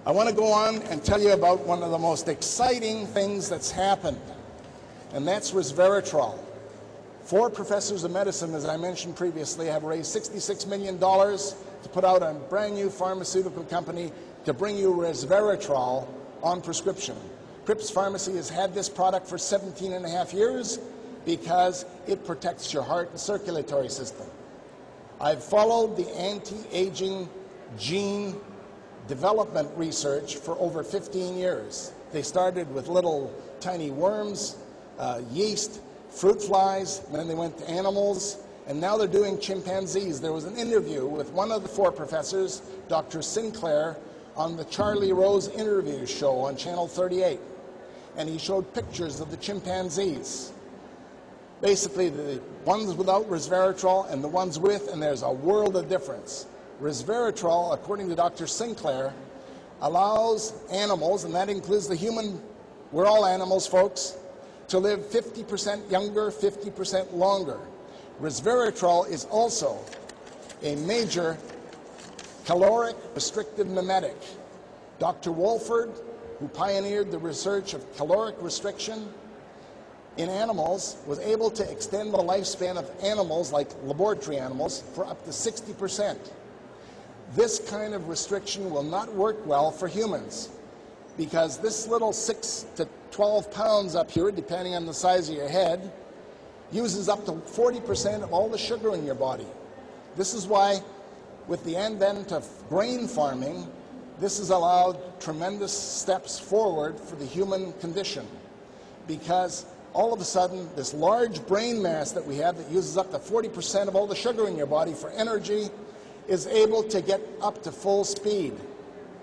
I want to go on and tell you about one of the most exciting things that's happened, and that's resveratrol. 4 professors of medicine, as I mentioned previously, have raised $66 million to put out a brand new pharmaceutical company to bring you resveratrol on prescription. Crips Pharmacy has had this product for 17 and a half years because it protects your heart and circulatory system. I've followed the anti-aging gene development research for over 15 years. They started with little tiny worms, yeast, fruit flies, and then they went to animals, and now they're doing chimpanzees. There was an interview with one of the 4 professors, Dr. Sinclair, on the Charlie Rose interview show on Channel 38, and he showed pictures of the chimpanzees. Basically, the ones without resveratrol and the ones with, and there's a world of difference. Resveratrol, according to Dr. Sinclair, allows animals, and that includes the human, we're all animals, folks, to live 50% younger, 50% longer. Resveratrol is also a major caloric restrictive mimetic. Dr. Wolford, who pioneered the research of caloric restriction in animals, was able to extend the lifespan of animals, like laboratory animals, for up to 60%. This kind of restriction will not work well for humans because this little 6 to 12 pounds up here, depending on the size of your head, uses up to 40% of all the sugar in your body. This is why, with the advent of grain farming, this has allowed tremendous steps forward for the human condition, because all of a sudden this large brain mass that we have that uses up to 40% of all the sugar in your body for energy is able to get up to full speed.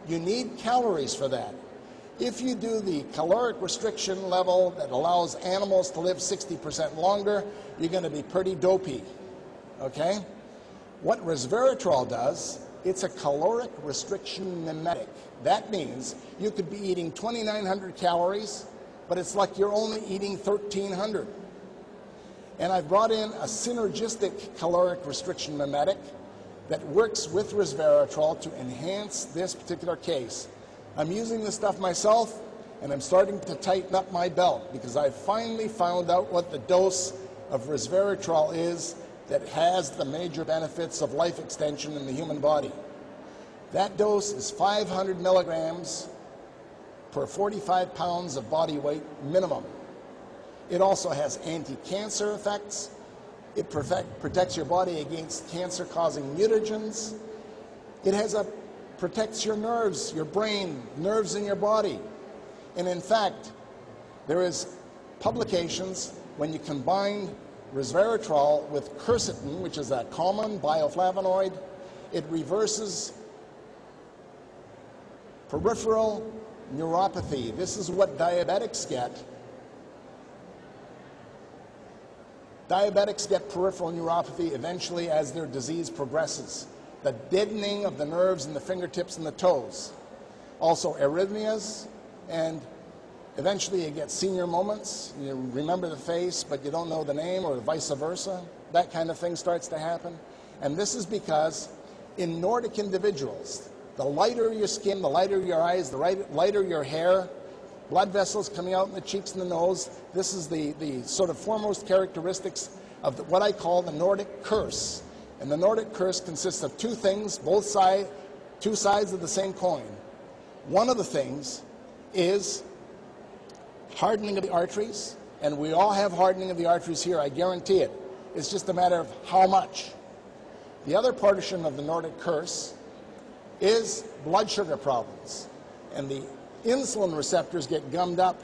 You need calories for that. If you do the caloric restriction level that allows animals to live 60% longer, you're going to be pretty dopey, okay? What resveratrol does, it's a caloric restriction mimetic. That means you could be eating 2,900 calories, but it's like you're only eating 1,300. And I've brought in a synergistic caloric restriction mimetic that works with resveratrol to enhance this particular case. I'm using this stuff myself, and I'm starting to tighten up my belt because I finally found out what the dose of resveratrol is that has the major benefits of life extension in the human body. That dose is 500 milligrams per 45 pounds of body weight minimum. It also has anti-cancer effects. It protects your body against cancer-causing mutagens. It protects your nerves, your brain, nerves in your body. And in fact, there is publications when you combine resveratrol with quercetin, which is a common bioflavonoid, it reverses peripheral neuropathy. This is what diabetics get. Diabetics get peripheral neuropathy eventually as their disease progresses. The deadening of the nerves in the fingertips and the toes. Also arrhythmias, and eventually you get senior moments. You remember the face, but you don't know the name, or vice versa. That kind of thing starts to happen. And this is because in Nordic individuals, the lighter your skin, the lighter your eyes, the lighter your hair, blood vessels coming out in the cheeks and the nose, this is the sort of foremost characteristics of what I call the Nordic curse. And the Nordic curse consists of 2 things, two sides of the same coin. One of the things is hardening of the arteries, and we all have hardening of the arteries here, I guarantee it. It's just a matter of how much. The other portion of the Nordic curse is blood sugar problems, and the insulin receptors get gummed up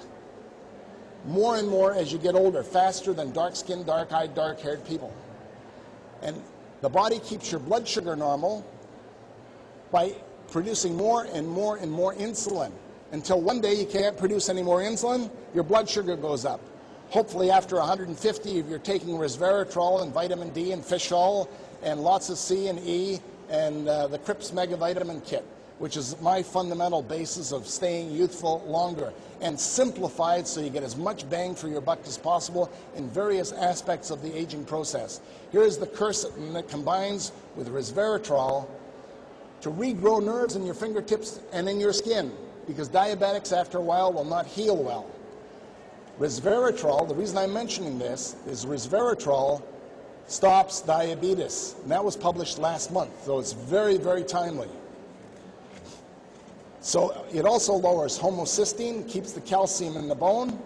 more and more as you get older, faster than dark-skinned, dark-eyed, dark-haired people. And the body keeps your blood sugar normal by producing more and more and more insulin, until one day you can't produce any more insulin, your blood sugar goes up. Hopefully after 150, if you're taking resveratrol and vitamin D and fish oil and lots of C and E and the Crips Megavitamin Kit, which is my fundamental basis of staying youthful longer, and simplified so you get as much bang for your buck as possible in various aspects of the aging process. Here's the quercetin that combines with resveratrol to regrow nerves in your fingertips and in your skin, because diabetics after a while will not heal well. Resveratrol, the reason I'm mentioning this is resveratrol stops diabetes, and that was published last month, so it's very, very timely. So it also lowers homocysteine, keeps the calcium in the bone,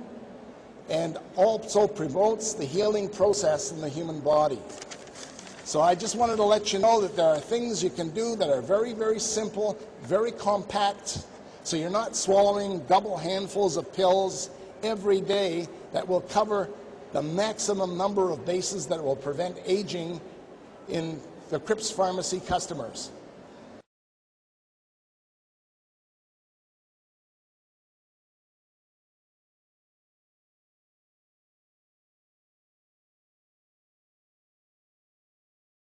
and also promotes the healing process in the human body. So I just wanted to let you know that there are things you can do that are very, very simple, very compact, so you're not swallowing double handfuls of pills every day that will cover the maximum number of bases that will prevent aging in the Crips Pharmacy customers.